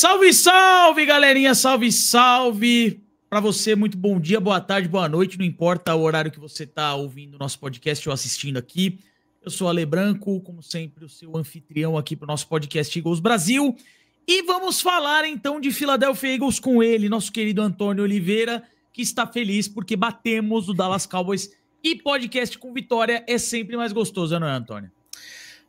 Salve, salve, galerinha! Salve, salve! Para você, muito bom dia, boa tarde, boa noite, não importa o horário que você tá ouvindo o nosso podcast ou assistindo aqui. Eu sou o Ale Branco, como sempre, o seu anfitrião aqui pro nosso podcast Eagles Brasil. E vamos falar então de Philadelphia Eagles com ele, nosso querido Antônio Oliveira, que está feliz porque batemos o Dallas Cowboys e podcast com vitória é sempre mais gostoso, não é, Antônio?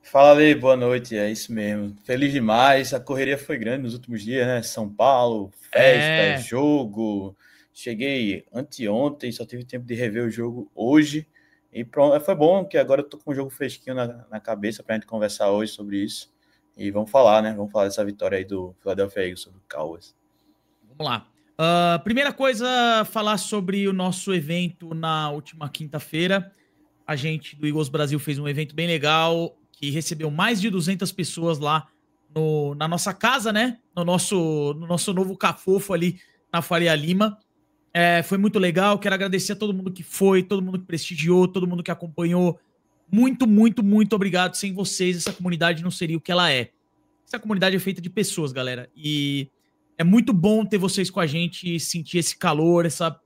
Fala, Ale, boa noite, é isso mesmo. Feliz demais, a correria foi grande nos últimos dias, né? São Paulo, festa, jogo. Cheguei anteontem, só tive tempo de rever o jogo hoje. E pronto, foi bom que agora eu tô com um jogo fresquinho na cabeça pra gente conversar hoje sobre isso. E vamos falar, né? Vamos falar dessa vitória aí do Philadelphia Eagles sobre o Cowboys. Vamos lá. Primeira coisa, falar sobre o nosso evento na última quinta-feira. A gente do Eagles Brasil fez um evento bem legal, que recebeu mais de 200 pessoas lá na nossa casa, né? No nosso novo cafofo ali na Faria Lima. Foi muito legal, quero agradecer a todo mundo que foi, todo mundo que prestigiou, todo mundo que acompanhou. Muito, muito, muito obrigado. Sem vocês, essa comunidade não seria o que ela é. Essa comunidade é feita de pessoas, galera. E é muito bom ter vocês com a gente, sentir esse calor, essa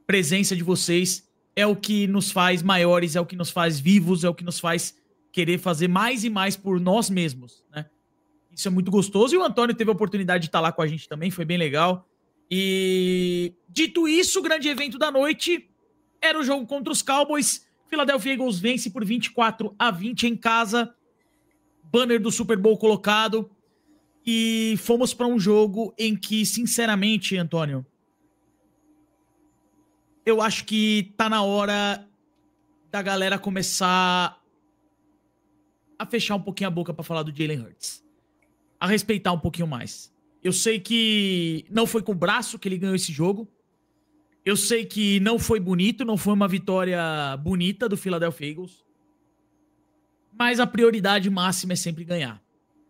presença de vocês. É o que nos faz maiores, é o que nos faz vivos, é o que nos faz querer fazer mais e mais por nós mesmos, né? Isso é muito gostoso. E o Antônio teve a oportunidade de estar lá com a gente também, foi bem legal. E dito isso, o grande evento da noite era o jogo contra os Cowboys. Philadelphia Eagles vence por 24-20 em casa. Banner do Super Bowl colocado. E fomos para um jogo em que, sinceramente, Antônio, eu acho que tá na hora da galera começar a fechar um pouquinho a boca para falar do Jalen Hurts. A respeitar um pouquinho mais. Eu sei que não foi com o braço que ele ganhou esse jogo. Eu sei que não foi bonito, não foi uma vitória bonita do Philadelphia Eagles. Mas a prioridade máxima é sempre ganhar.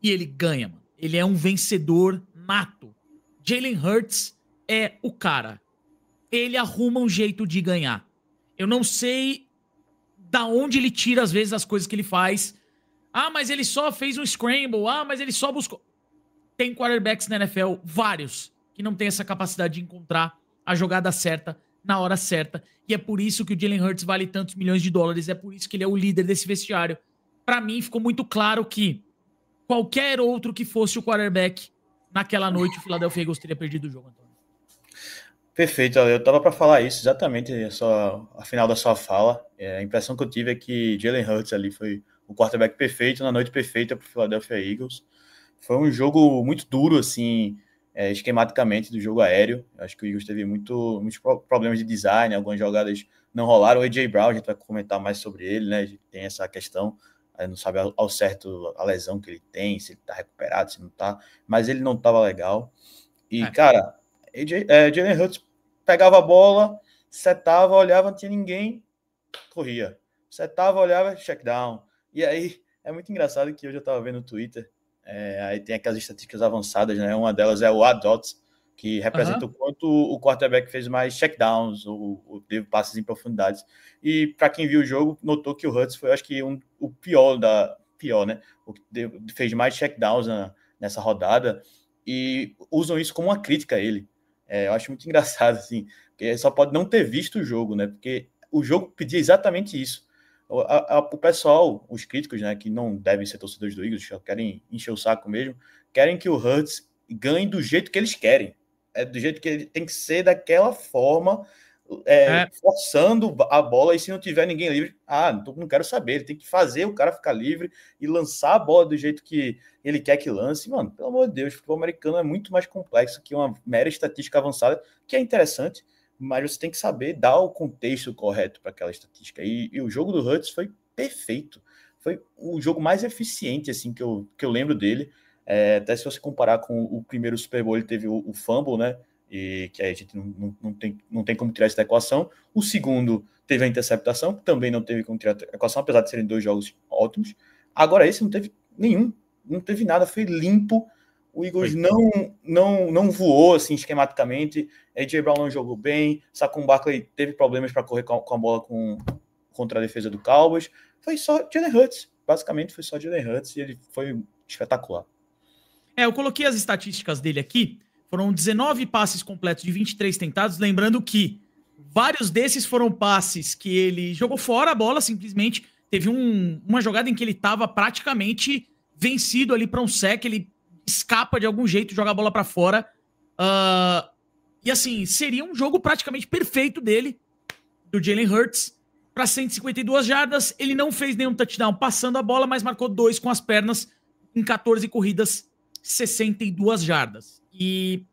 E ele ganha, mano. Ele é um vencedor nato. Jalen Hurts é o cara. Ele arruma um jeito de ganhar. Eu não sei da onde ele tira, às vezes, as coisas que ele faz. Ah, mas ele só fez um scramble. Ah, mas ele só buscou. Tem quarterbacks na NFL, vários, que não tem essa capacidade de encontrar a jogada certa, na hora certa. E é por isso que o Jalen Hurts vale tantos milhões de dólares. É por isso que ele é o líder desse vestiário. Pra mim, ficou muito claro que qualquer outro que fosse o quarterback naquela noite, o Philadelphia Eagles teria perdido o jogo, Antônio. Perfeito, eu tava para falar isso, exatamente a final da sua fala. A impressão que eu tive é que Jalen Hurts ali foi o quarterback perfeito, na noite perfeita para o Philadelphia Eagles. Foi um jogo muito duro, assim, esquematicamente do jogo aéreo. Acho que o Eagles teve muitos problemas de design, algumas jogadas não rolaram. O A.J. Brown, a gente vai comentar mais sobre ele, né? A gente tem essa questão, não sabe ao certo a lesão que ele tem, se ele tá recuperado, se não tá, mas ele não tava legal. E, cara, Jalen Hurts pegava a bola, setava, olhava, não tinha ninguém, corria. Setava, olhava, check down. E aí, é muito engraçado que hoje eu estava vendo no Twitter, aí tem aquelas estatísticas avançadas, né? Uma delas é o ADOTS, que representa o quanto o quarterback fez mais checkdowns, ou teve passes em profundidades. E para quem viu o jogo, notou que o Hurts foi, acho que, o pior, né? O que fez mais checkdowns nessa rodada, e usam isso como uma crítica a ele. Eu acho muito engraçado, assim, porque só pode não ter visto o jogo, né? Porque o jogo pedia exatamente isso. O pessoal, os críticos, né, que não devem ser torcedores do Eagles, só querem encher o saco mesmo, querem que o Hurts ganhe do jeito que eles querem. Do jeito que ele tem que ser, daquela forma, forçando a bola, e se não tiver ninguém livre, não quero saber, ele tem que fazer o cara ficar livre e lançar a bola do jeito que ele quer que lance. Mano, pelo amor de Deus, o futebol americano é muito mais complexo que uma mera estatística avançada, que é interessante, mas você tem que saber dar o contexto correto para aquela estatística. E o jogo do Hurts foi perfeito. Foi o jogo mais eficiente, assim, que eu lembro dele. Até se você comparar com o primeiro Super Bowl, ele teve o fumble, né? E que a gente não tem como tirar essa equação. O segundo teve a interceptação, que também não teve como tirar a equação, apesar de serem dois jogos ótimos. Agora esse não teve nenhum, não teve nada, foi limpo. O Eagles não voou assim esquematicamente. A.J. Brown não jogou bem. Saquon Barkley teve problemas para correr com a bola contra a defesa do Cowboys. Foi só Jalen Hurts. Basicamente foi só Jalen Hurts e ele foi espetacular. Eu coloquei as estatísticas dele aqui. Foram 19 passes completos de 23 tentados. Lembrando que vários desses foram passes que ele jogou fora a bola, simplesmente. Teve uma jogada em que ele estava praticamente vencido ali para um sec. Ele escapa de algum jeito, joga a bola para fora. E assim, seria um jogo praticamente perfeito dele, do Jalen Hurts, para 152 jardas. Ele não fez nenhum touchdown passando a bola, mas marcou 2 com as pernas em 14 corridas, 62 jardas. E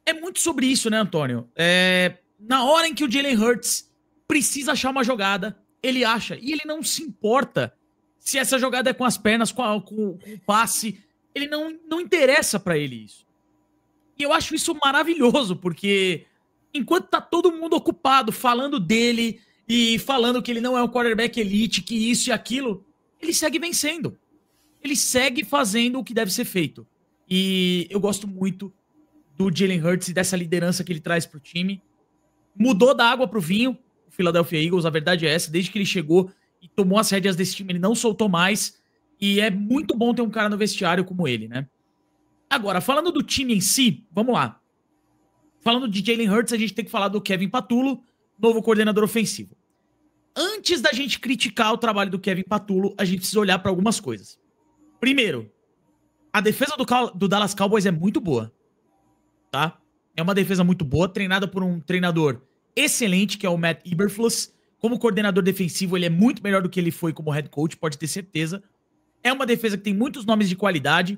é muito sobre isso, né, Antônio? Na hora em que o Jalen Hurts precisa achar uma jogada, ele acha. E ele não se importa se essa jogada é com as pernas, com o passe. Ele não interessa para ele isso. E eu acho isso maravilhoso, porque enquanto tá todo mundo ocupado falando dele e falando que ele não é um quarterback elite, que isso e aquilo, ele segue vencendo. Ele segue fazendo o que deve ser feito. E eu gosto muito do Jalen Hurts e dessa liderança que ele traz pro time. Mudou da água pro vinho o Philadelphia Eagles, a verdade é essa. Desde que ele chegou e tomou as rédeas desse time, ele não soltou mais. E é muito bom ter um cara no vestiário como ele, né? Agora, falando do time em si, vamos lá. Falando de Jalen Hurts, a gente tem que falar do Kevin Patullo, novo coordenador ofensivo. Antes da gente criticar o trabalho do Kevin Patullo, a gente precisa olhar para algumas coisas. Primeiro, a defesa do Dallas Cowboys é muito boa, tá? É uma defesa muito boa, treinada por um treinador excelente, que é o Matt Eberflus. Como coordenador defensivo, ele é muito melhor do que ele foi como head coach, pode ter certeza. É uma defesa que tem muitos nomes de qualidade,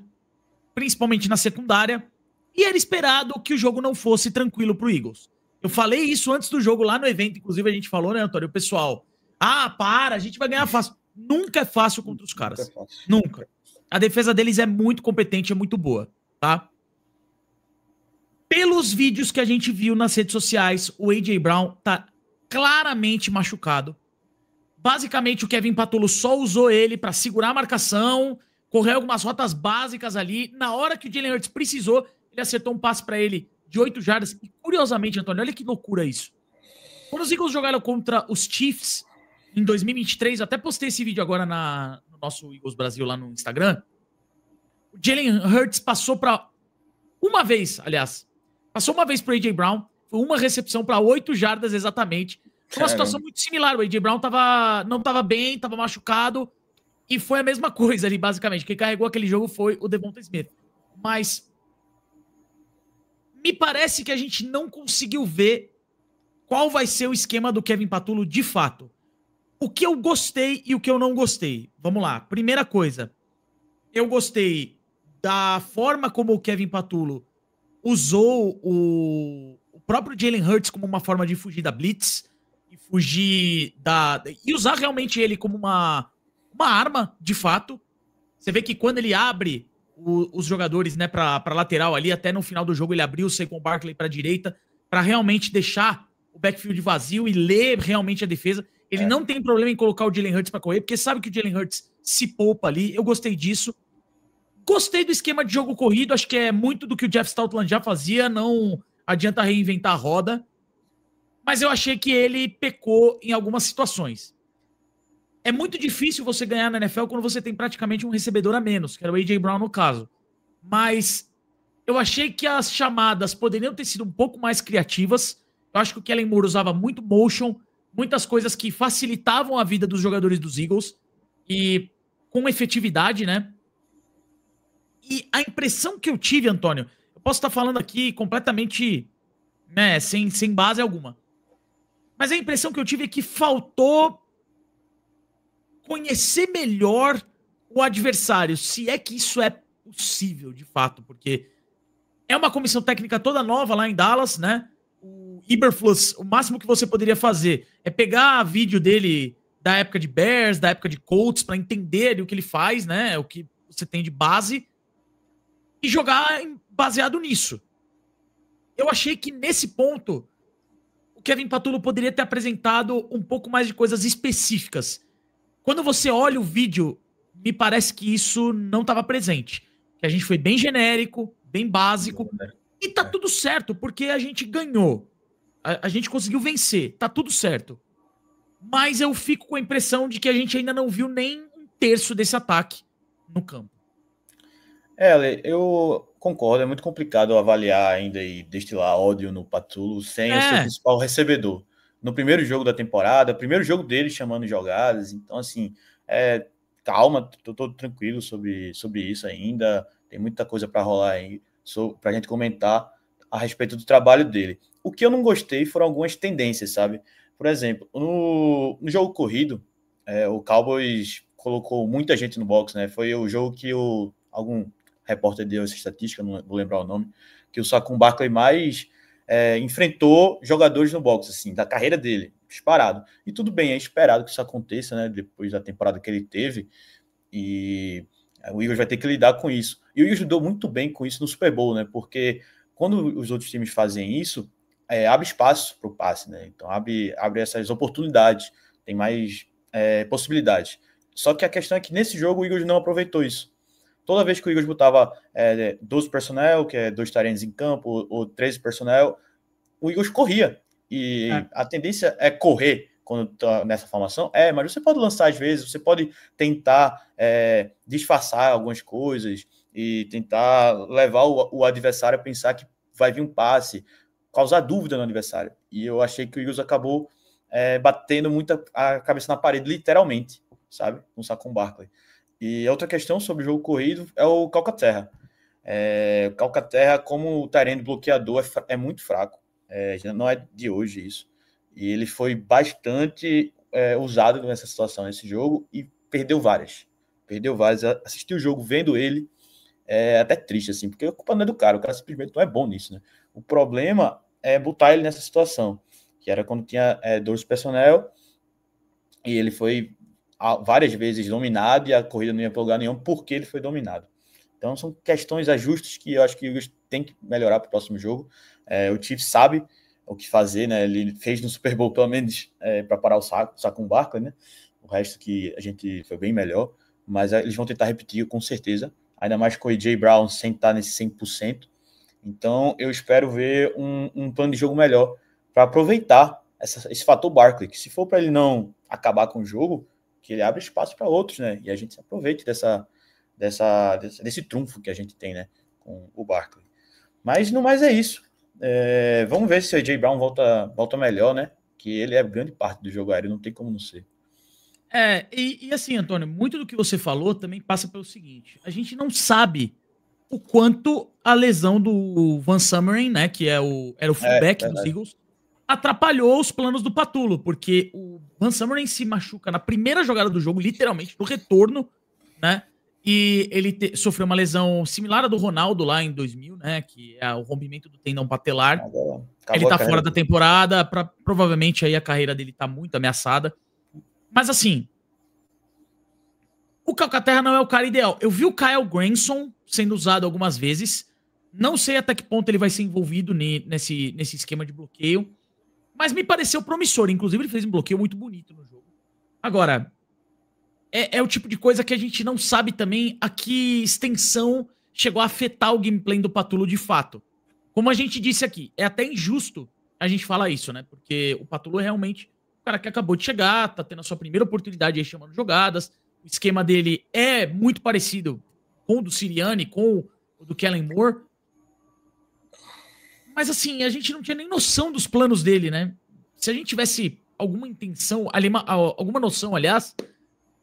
principalmente na secundária, e era esperado que o jogo não fosse tranquilo pro Eagles. Eu falei isso antes do jogo lá no evento, inclusive a gente falou, né, Antônio? O pessoal, a gente vai ganhar fácil. Nunca é fácil contra os caras. Nunca. A defesa deles é muito competente, é muito boa, tá? Pelos vídeos que a gente viu nas redes sociais, o A.J. Brown tá claramente machucado. Basicamente, o Kevin Patullo só usou ele pra segurar a marcação, correr algumas rotas básicas ali. Na hora que o Jalen Hurts precisou, ele acertou um passe pra ele de 8 jardas. E curiosamente, Antônio, olha que loucura isso. Quando os Eagles jogaram contra os Chiefs em 2023, eu até postei esse vídeo agora no nosso Eagles Brasil lá no Instagram. O Jalen Hurts passou pra passou uma vez pro A.J. Brown, foi uma recepção pra 8 jardas exatamente. Foi uma situação muito similar. O A.J. Brown não tava bem, tava machucado. E foi a mesma coisa ali, basicamente. Quem carregou aquele jogo foi o Devonta Smith. Mas me parece que a gente não conseguiu ver qual vai ser o esquema do Kevin Patullo de fato. O que eu gostei e o que eu não gostei. Vamos lá. Primeira coisa. Eu gostei da forma como o Kevin Patullo usou o próprio Jalen Hurts como uma forma de fugir da blitz e usar realmente ele como uma arma, de fato. Você vê que quando ele abre os jogadores, né, pra lateral ali, até no final do jogo ele abriu o Saquon Barkley pra direita, pra realmente deixar o backfield vazio e ler realmente a defesa. Ele não tem problema em colocar o Jalen Hurts pra correr, porque sabe que o Jalen Hurts se poupa ali. Eu gostei disso. Gostei do esquema de jogo corrido, acho que é muito do que o Jeff Stoutland já fazia, não adianta reinventar a roda. Mas eu achei que ele pecou em algumas situações. É muito difícil você ganhar na NFL quando você tem praticamente um recebedor a menos, que era o A.J. Brown no caso. Mas eu achei que as chamadas poderiam ter sido um pouco mais criativas. Eu acho que o Kellen Moore usava muito motion, muitas coisas que facilitavam a vida dos jogadores dos Eagles. E com efetividade, né? E a impressão que eu tive, Antônio, eu posso estar falando aqui completamente, né, sem base alguma. Mas a impressão que eu tive é que faltou conhecer melhor o adversário, se é que isso é possível, de fato, porque é uma comissão técnica toda nova lá em Dallas, né? O Eberflus, o máximo que você poderia fazer é pegar vídeo dele da época de Bears, da época de Colts, para entender o que ele faz, né? O que você tem de base e jogar baseado nisso. Eu achei que nesse ponto o Kevin Patullo poderia ter apresentado um pouco mais de coisas específicas. Quando você olha o vídeo, me parece que isso não estava presente. Que a gente foi bem genérico, bem básico. E tá tudo certo, porque a gente ganhou. A gente conseguiu vencer. Tá tudo certo. Mas eu fico com a impressão de que a gente ainda não viu nem um terço desse ataque no campo. Ale, eu concordo, é muito complicado avaliar ainda e destilar ódio no Patulo sem o seu É, principal recebedor. No primeiro jogo da temporada, primeiro jogo dele chamando jogadas, então assim, calma, tô todo tranquilo sobre isso ainda, tem muita coisa para rolar aí, para a gente comentar a respeito do trabalho dele. O que eu não gostei foram algumas tendências, sabe? Por exemplo, no jogo corrido, o Cowboys colocou muita gente no box, né? Foi o jogo que algum repórter deu essa estatística, não vou lembrar o nome, que o Saquon Barkley mais enfrentou jogadores no box, assim, da carreira dele, disparado. E tudo bem, é esperado que isso aconteça, né? Depois da temporada que ele teve, e o Eagles vai ter que lidar com isso. E o Eagles lidou muito bem com isso no Super Bowl, né? Porque quando os outros times fazem isso, abre espaço para o passe, né? Então abre essas oportunidades, tem mais possibilidades. Só que a questão é que nesse jogo o Eagles não aproveitou isso. Toda vez que o Eagles botava 12 personnel, que é 2 tarentes em campo, ou 13 personnel, o Eagles corria. E a tendência é correr quando está nessa formação, mas você pode lançar às vezes, você pode tentar disfarçar algumas coisas e tentar levar o adversário a pensar que vai vir um passe, causar dúvida no adversário. E eu achei que o Eagles acabou batendo muito a cabeça na parede, literalmente, sabe? Com o Saquon Barkley. E outra questão sobre o jogo corrido é o Calcaterra. O Calcaterra, como o terreno bloqueador, é muito fraco. Não é de hoje isso. E ele foi bastante usado nessa situação, nesse jogo, e perdeu várias. Perdeu várias. Assistir o jogo vendo ele é até triste, assim, porque a culpa não é do cara, o cara simplesmente não é bom nisso, né? O problema é botar ele nessa situação, que era quando tinha 12 personnel, e ele foi várias vezes dominado e a corrida não ia para lugar nenhum porque ele foi dominado. Então são questões, ajustes que eu acho que o Eagles tem que melhorar para o próximo jogo. O Chiefs sabe o que fazer, né? Ele fez no Super Bowl pelo menos para parar o Saquon Barkley, né? O resto que a gente foi bem melhor, mas eles vão tentar repetir com certeza, ainda mais com o AJ Brown sem estar nesse 100%. Então eu espero ver um plano de jogo melhor para aproveitar esse fator Barkley, que se for para ele não acabar com o jogo, que ele abre espaço para outros, né? E a gente se aproveite desse trunfo que a gente tem, né? Com o Barkley. Mas no mais é isso. Vamos ver se o AJ Brown volta melhor, né? Que ele é grande parte do jogo aéreo, não tem como não ser. E assim, Antônio, muito do que você falou também passa pelo seguinte: a gente não sabe o quanto a lesão do Van Sumeren, né, que era o fullback dos Eagles, atrapalhou os planos do Patulo, porque o Van Sumeren se machuca na primeira jogada do jogo, literalmente, no retorno, né? E ele sofreu uma lesão similar à do Ronaldo lá em 2000, né? Que é o rompimento do tendão patelar. Ele tá fora da temporada, provavelmente aí a carreira dele tá muito ameaçada. Mas assim, o Calcaterra não é o cara ideal. Eu vi o Kyle Granson sendo usado algumas vezes. Não sei até que ponto ele vai ser envolvido nesse esquema de bloqueio. Mas me pareceu promissor. Inclusive, ele fez um bloqueio muito bonito no jogo. Agora, é o tipo de coisa que a gente não sabe também a que extensão chegou a afetar o gameplay do Patulo de fato. Como a gente disse aqui, é até injusto a gente falar isso, né? Porque o Patulo é realmente o cara que acabou de chegar, tá tendo a sua primeira oportunidade aí chamando jogadas. O esquema dele é muito parecido com o do Sirianni, com o do Kellen Moore. Mas assim, a gente não tinha nem noção dos planos dele, né? Se a gente tivesse alguma intenção, alguma noção, aliás,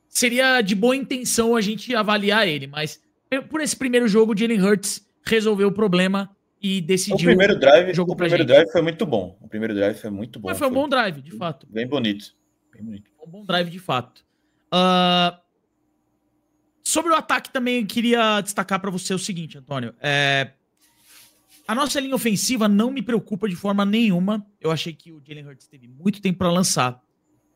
seria de boa intenção a gente avaliar ele. Mas por esse primeiro jogo, o Jalen Hurts resolveu o problema e decidiu o primeiro drive foi muito bom. O primeiro drive foi muito bom. Mas foi um bom drive, de fato. Bem bonito. Bem bonito. Um bom drive, de fato. Sobre o ataque também, eu queria destacar para você o seguinte, Antônio. A nossa linha ofensiva não me preocupa de forma nenhuma. Eu achei que o Jalen Hurts teve muito tempo para lançar.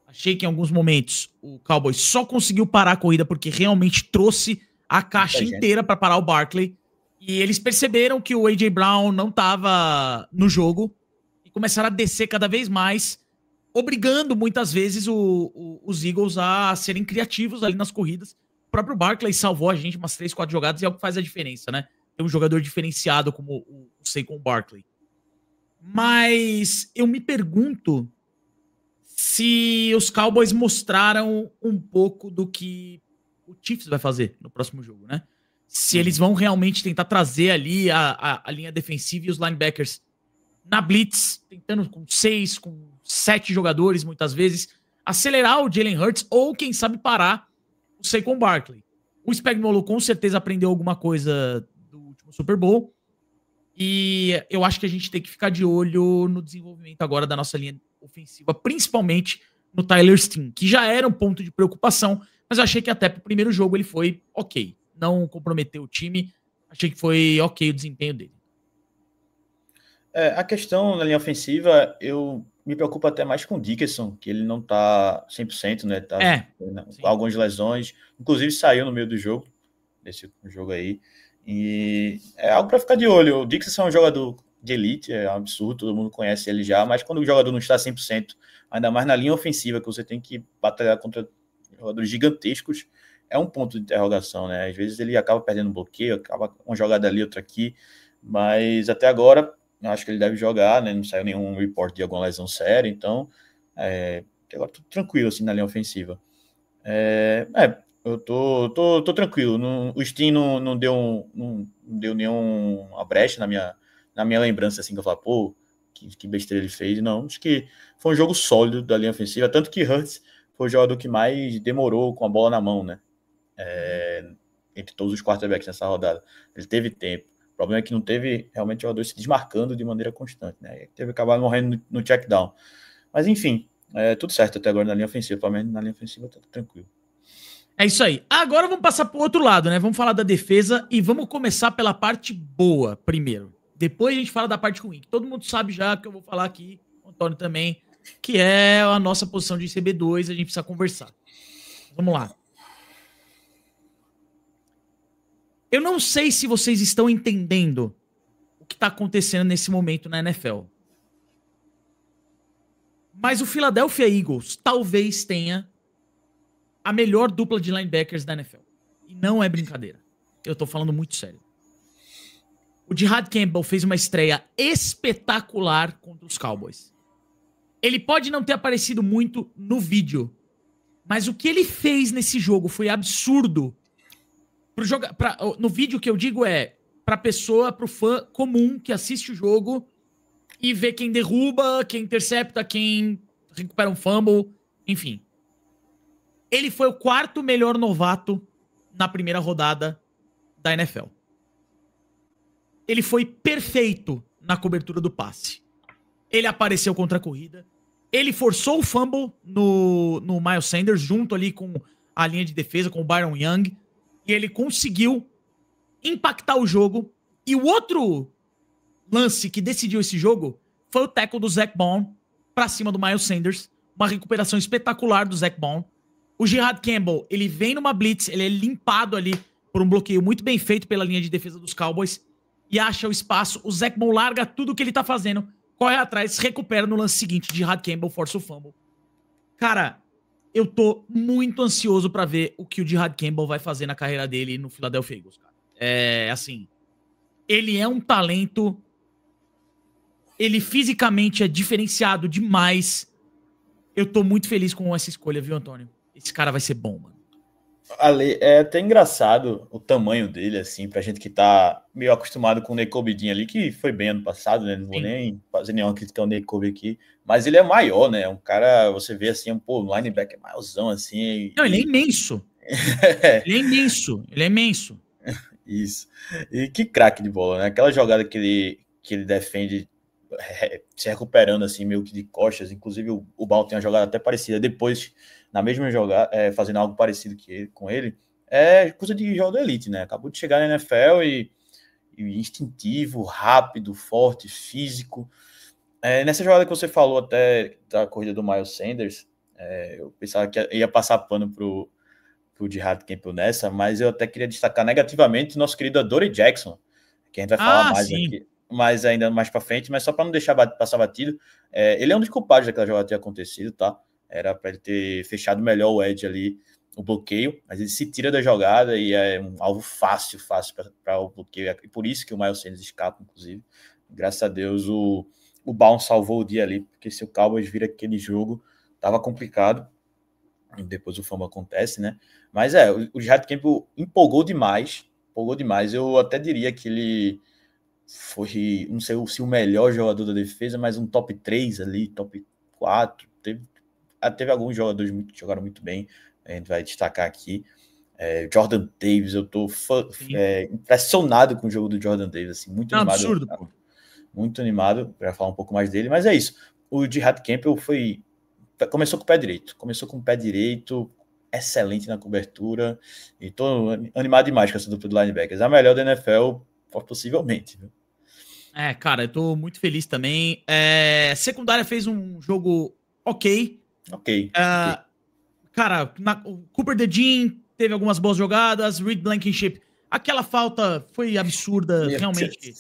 Achei que em alguns momentos o Cowboys só conseguiu parar a corrida porque realmente trouxe a caixa inteira para parar o Barkley. E eles perceberam que o A.J. Brown não estava no jogo e começaram a descer cada vez mais, obrigando muitas vezes os Eagles a serem criativos ali nas corridas. O próprio Barkley salvou a gente umas 3, 4 jogadas e é o que faz a diferença, né? Tem um jogador diferenciado como o Saquon Barkley. Mas eu me pergunto se os Cowboys mostraram um pouco do que o Chiefs vai fazer no próximo jogo, né? Se eles vão realmente tentar trazer ali a linha defensiva e os linebackers na blitz, tentando com 6, com 7 jogadores, muitas vezes, acelerar o Jalen Hurts ou, quem sabe, parar o Saquon Barkley. O Spagnuolo com certeza aprendeu alguma coisa do último Super Bowl e eu acho que a gente tem que ficar de olho no desenvolvimento agora da nossa linha ofensiva, principalmente no Tyler Steen, que já era um ponto de preocupação, mas eu achei que até pro primeiro jogo ele foi ok. Não comprometeu o time, achei que foi ok o desempenho dele. A questão na linha ofensiva, eu me preocupo até mais com o Dickerson, que ele não tá 100%, né? Tá com algumas lesões, inclusive saiu no meio do jogo, desse jogo aí. E é algo para ficar de olho. O Dickerson é um jogador de elite, é um absurdo, todo mundo conhece ele já, mas quando o jogador não está 100%, ainda mais na linha ofensiva, que você tem que batalhar contra jogadores gigantescos, é um ponto de interrogação, né? Às vezes ele acaba perdendo um bloqueio, acaba uma jogada ali, outra aqui, mas até agora eu acho que ele deve jogar, né? Não saiu nenhum report de alguma lesão séria, então agora tudo tranquilo assim na linha ofensiva. Eu tô tranquilo. O Steam não deu nenhuma brecha na minha lembrança, assim, que eu falo, pô, que besteira ele fez. Não, acho que foi um jogo sólido da linha ofensiva, tanto que Hurts foi o jogador que mais demorou com a bola na mão, né? Entre todos os quarterbacks nessa rodada. Ele teve tempo. O problema é que não teve realmente jogador se desmarcando de maneira constante, né? Ele teve que acabar morrendo no check down. Mas enfim, tudo certo até agora na linha ofensiva. Pelo menos na linha ofensiva tá tudo tranquilo. É isso aí. Agora vamos passar pro outro lado, né? Vamos falar da defesa e vamos começar pela parte boa primeiro. Depois a gente fala da parte ruim, que todo mundo sabe já que eu vou falar aqui, o Antônio também, que é a nossa posição de CB2, a gente precisa conversar. Vamos lá. Eu não sei se vocês estão entendendo o que está acontecendo nesse momento na NFL. Mas o Philadelphia Eagles talvez tenha a melhor dupla de linebackers da NFL. E não é brincadeira. Eu tô falando muito sério. O Jihad Campbell fez uma estreia espetacular contra os Cowboys. Ele pode não ter aparecido muito no vídeo, mas o que ele fez nesse jogo foi absurdo. No vídeo que eu digo pra pessoa, pro fã comum que assiste o jogo e vê quem derruba, quem intercepta, quem recupera um fumble, enfim. Ele foi o 4º melhor novato na primeira rodada da NFL. Ele foi perfeito na cobertura do passe. Ele apareceu contra a corrida. Ele forçou o fumble no Miles Sanders, junto ali com a linha de defesa, com o Byron Young. E ele conseguiu impactar o jogo. E o outro lance que decidiu esse jogo foi o tackle do Zac Baun pra cima do Miles Sanders. Uma recuperação espetacular do Zac Baun. O Jihad Campbell, ele vem numa blitz, ele é limpado ali por um bloqueio muito bem feito pela linha de defesa dos Cowboys e acha o espaço. O Zac Baun larga tudo o que ele tá fazendo, corre atrás, recupera no lance seguinte. Jihad Campbell força o fumble. Cara, eu tô muito ansioso pra ver o que o Jihad Campbell vai fazer na carreira dele no Philadelphia Eagles, cara. Assim, ele é um talento, ele fisicamente é diferenciado demais. Eu tô muito feliz com essa escolha, viu, Antônio? Esse cara vai ser bom, mano. Ali, é até engraçado o tamanho dele, assim, pra gente que tá meio acostumado com o Nakobe Dean ali, que foi bem ano passado, né? Não vou nem fazer nenhuma crítica ao Nakobe aqui, mas ele é maior, né? Um cara, você vê assim, um linebacker maiorzão, assim. Não, ele é imenso. Ele é imenso, ele é imenso. Isso. E que craque de bola, né? Aquela jogada que ele defende se recuperando assim, meio que de costas. Inclusive o Baun tem uma jogada até parecida depois, na mesma jogada, fazendo algo parecido com ele. É coisa de jogador elite, né? Acabou de chegar na NFL e instintivo, rápido, forte, físico. Nessa jogada que você falou até da corrida do Miles Sanders, eu pensava que ia passar pano pro Jihad Campbell nessa, mas eu até queria destacar negativamente o nosso querido Adoree Jackson, que a gente vai falar mais aqui, mas ainda mais para frente, mas só para não deixar passar batido, ele é um dos culpados daquela jogada ter acontecido, tá? Era para ele ter fechado melhor o edge ali, o bloqueio, mas ele se tira da jogada e é um alvo fácil para o bloqueio, e por isso que o Miles Sanders escapa, inclusive. Graças a Deus o Baun salvou o dia ali, porque se o Cowboys vira aquele jogo, tava complicado. Depois o fumble acontece, né? Mas o Jihad Campbell empolgou demais. empolgou demais. Eu até diria que ele foi, não sei se o melhor jogador da defesa, mas um top 3 ali, top 4. Teve alguns jogadores que jogaram muito bem, a gente vai destacar aqui. Jordan Davis, eu tô impressionado com o jogo do Jordan Davis, assim, muito animado. Absurdo, pô. Muito animado para falar um pouco mais dele, mas é isso. O Jihad Campbell começou com o pé direito, excelente na cobertura, e tô animado demais com essa dupla de linebackers. A melhor da NFL, possivelmente. Viu? Cara, eu tô muito feliz também. Secundária fez um jogo ok. Ok. Cara, o Cooper DeJean teve algumas boas jogadas, Reed Blankenship, aquela falta foi absurda, realmente.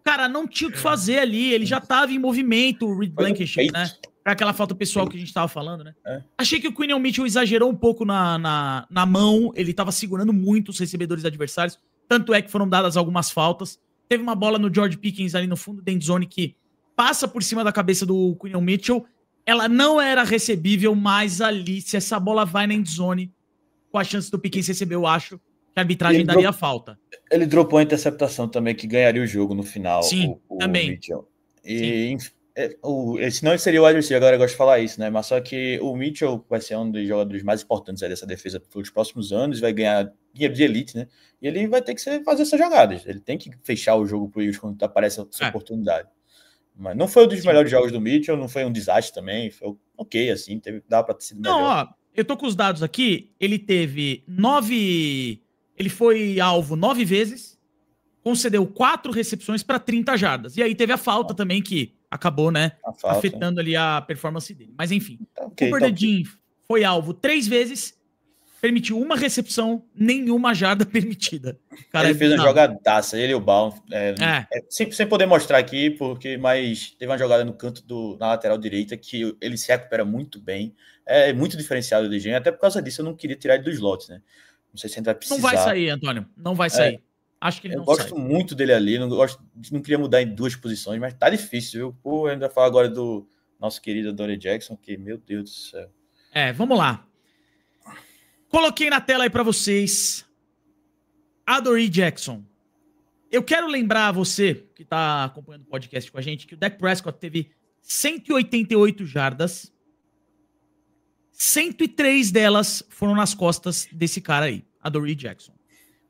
Cara, não tinha o que fazer ali, ele já tava em movimento, o Reed Blankenship, né? Aquela falta pessoal que a gente tava falando, né? Achei que o Quinion Mitchell exagerou um pouco na mão, ele tava segurando muito os recebedores adversários, tanto é que foram dadas algumas faltas. Teve uma bola no George Pickens ali no fundo da endzone que passa por cima da cabeça do Quinion Mitchell. Ela não era recebível, mas ali, se essa bola vai na endzone, com a chance do Pickens receber, eu acho que a arbitragem daria falta. Ele dropou a interceptação também, que ganharia o jogo no final. Sim, também. Mitchell. Senão ele seria o wide receiver, agora eu gosto de falar isso, né? Mas só que o Mitchell vai ser um dos jogadores mais importantes dessa defesa pelos próximos anos, vai ganhar dinheiro de elite, né? E ele vai ter que fazer essas jogadas. Ele tem que fechar o jogo pro Eagles quando aparece essa oportunidade. Mas não foi um dos melhores jogos do Mitchell, não foi um desastre também, foi ok, assim, dá pra ter sido melhor. Não, ó, eu tô com os dados aqui, ele teve 9... Ele foi alvo 9 vezes, concedeu 4 recepções para 30 jardas. E aí teve a falta também, que acabou, né, afetando ali a performance dele. Mas enfim, o Cooper DeJean foi alvo 3 vezes, permitiu uma recepção, nenhuma jarda permitida. Cara, ele fez uma jogadaça, ele e o Baum. Sem poder mostrar aqui, mas teve uma jogada no canto na lateral direita que ele se recupera muito bem. É muito diferenciado o DeJean, até por causa disso eu não queria tirar ele dos slots, né? Não sei se a gente vai precisar. Não vai sair, Antônio. Não vai sair. Acho que ele não sai. Eu gosto muito dele ali. Não queria mudar em 2 posições, mas tá difícil, viu? Pô, ainda falar agora do nosso querido Adoree Jackson, que, meu Deus do céu. Vamos lá. Coloquei na tela aí pra vocês Adoree Jackson. Eu quero lembrar a você, que tá acompanhando o podcast com a gente, que o Dak Prescott teve 188 jardas. 103 delas foram nas costas desse cara aí, Adoree Jackson.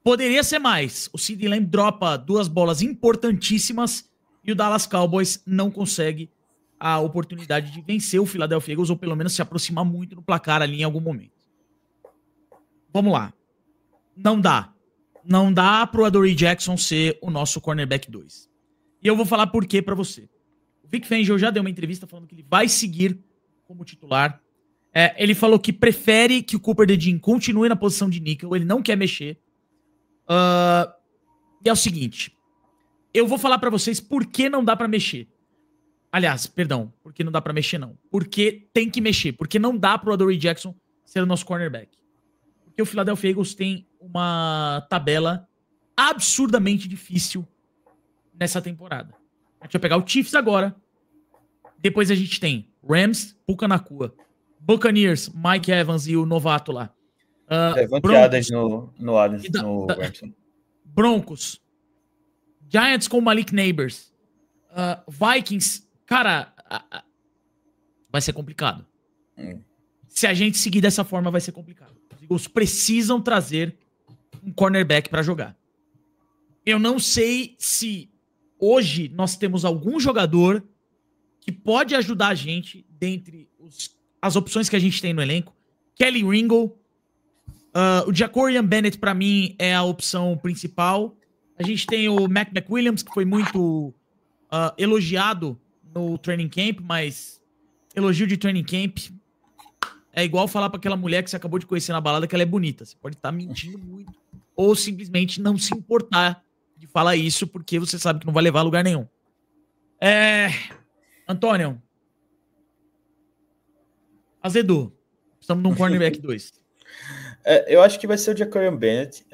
Poderia ser mais. O CeeDee Lamb dropa 2 bolas importantíssimas e o Dallas Cowboys não consegue a oportunidade de vencer o Philadelphia Eagles ou pelo menos se aproximar muito no placar ali em algum momento. Vamos lá. Não dá. Não dá pro Adoree Jackson ser o nosso cornerback 2. E eu vou falar por quê pra você. O Vic Fangio já deu uma entrevista falando que ele vai seguir como titular. Ele falou que prefere que o Cooper DeJean continue na posição de níquel, ele não quer mexer. E é o seguinte, eu vou falar pra vocês por que não dá pra mexer. Aliás, perdão, por que não dá pra mexer não. Porque tem que mexer, porque não dá pro Adoree Jackson ser o nosso cornerback. Porque o Philadelphia Eagles tem uma tabela absurdamente difícil nessa temporada. A gente vai pegar o Chiefs agora, depois a gente tem Rams, Puka Nacua, Buccaneers, Mike Evans e o novato lá. Adams no Ramsey. Broncos. Giants com Malik Neighbors. Vikings. Cara, vai ser complicado. Se a gente seguir dessa forma, vai ser complicado. Os Eagles precisam trazer um cornerback pra jogar. Eu não sei se hoje nós temos algum jogador que pode ajudar a gente dentre as opções que a gente tem no elenco. Kelly Ringo. O Jacorian Bennett, pra mim, é a opção principal. A gente tem o Mac McWilliams, que foi muito elogiado no training camp, mas elogio de training camp é igual falar pra aquela mulher que você acabou de conhecer na balada que ela é bonita. Você pode estar mentindo muito ou simplesmente não se importar de falar isso porque você sabe que não vai levar a lugar nenhum. Antônio. Azedu. Precisamos de um cornerback 2. Eu acho que vai ser o Jacorian Bennett.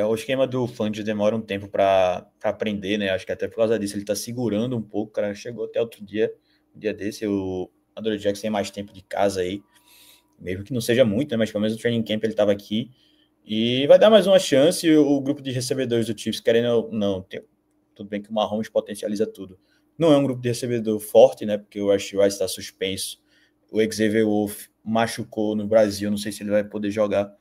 O esquema do Fangio demora um tempo para aprender, né? Acho que até por causa disso ele tá segurando um pouco. O cara chegou até outro dia, um dia desse. O Adoree Jackson tem mais tempo de casa aí, mesmo que não seja muito, né? Mas pelo menos o training camp ele tava aqui. E vai dar mais uma chance. O grupo de recebedores do Chiefs, querendo ou não, tudo bem que o Mahomes potencializa tudo. Não é um grupo de recebedor forte, né? Porque o Rashee Rice está suspenso. O Xavier Wolf machucou no Brasil, não sei se ele vai poder jogar.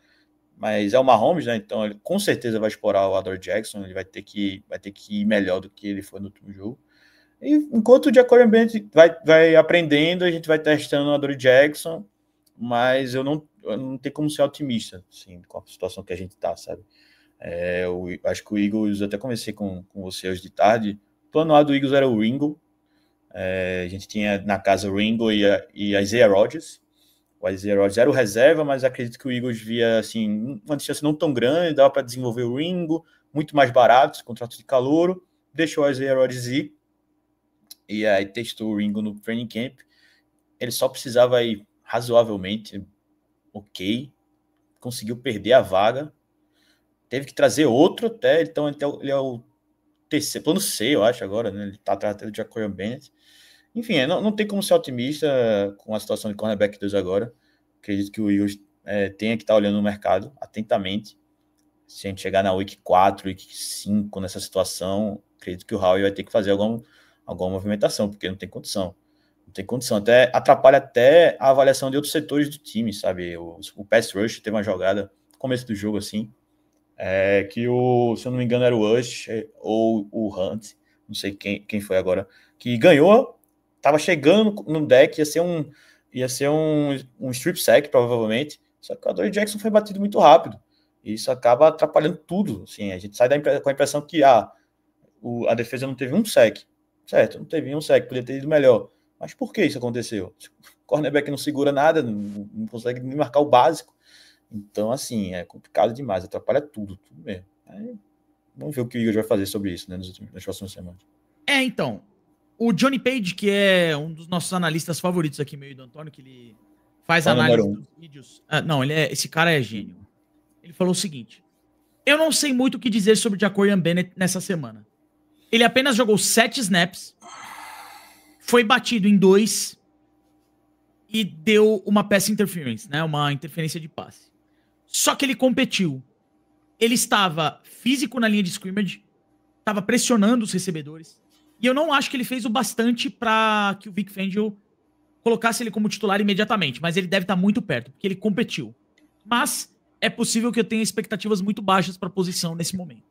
Mas é o Mahomes, né? Então ele com certeza vai explorar o Adore Jackson. Ele vai ter que ir melhor do que ele foi no último jogo. E enquanto o Jacory Bennett vai aprendendo, a gente vai testando o Adore Jackson. Mas eu não tenho como ser otimista, assim, com a situação que a gente está, sabe? Eu acho que o Eagles, até conversei com você hoje de tarde, o plano A do Eagles era o Ringo. A gente tinha na casa o Ringo e a Isaiah Rodgers. O Isaiah Rodgers era o reserva, mas acredito que o Eagles via assim, uma distância não tão grande, dava para desenvolver o Ringo, muito mais barato, contrato de calouro, deixou o Isaiah Rodgers ir, e aí testou o Ringo no training camp. Ele só precisava ir razoavelmente ok, conseguiu perder a vaga, teve que trazer outro até, então ele é o terceiro, plano C, eu acho, agora, né? Ele tá atrás do Jacory Bennett. Enfim, não tem como ser otimista com a situação de cornerback 2 agora. Acredito que o Eagles tenha que estar olhando no mercado atentamente. Se a gente chegar na week 4, week 5 nessa situação, acredito que o Howie vai ter que fazer alguma movimentação, porque não tem condição. Não tem condição. Atrapalha até a avaliação de outros setores do time, sabe? O pass rush teve uma jogada no começo do jogo, assim, que se eu não me engano era o Rush ou o Hunt, não sei quem foi agora, que ganhou, tava chegando no deck, ia ser um strip sack, provavelmente, só que o Adore Jackson foi batido muito rápido, e isso acaba atrapalhando tudo, assim, a gente sai com a impressão que a defesa não teve um sack, certo, não teve um sack, podia ter ido melhor, mas por que isso aconteceu? O cornerback não segura nada, não consegue nem marcar o básico. Então, assim, é complicado demais, atrapalha tudo mesmo. Aí, vamos ver o que o Igor vai fazer sobre isso, né, nas próximas semanas. Então, o Johnny Page, que é um dos nossos analistas favoritos aqui, meio do Antônio, que ele faz análise dos vídeos. Não, esse cara é gênio. Ele falou o seguinte: eu não sei muito o que dizer sobre Jacory Bennett nessa semana. Ele apenas jogou 7 snaps, foi batido em 2 e deu uma pass interference, né? Uma interferência de passe. Só que ele competiu. Ele estava físico na linha de scrimmage, estava pressionando os recebedores. E eu não acho que ele fez o bastante para que o Vic Fangio colocasse ele como titular imediatamente. Mas ele deve estar muito perto, porque ele competiu. Mas é possível que eu tenha expectativas muito baixas para a posição nesse momento.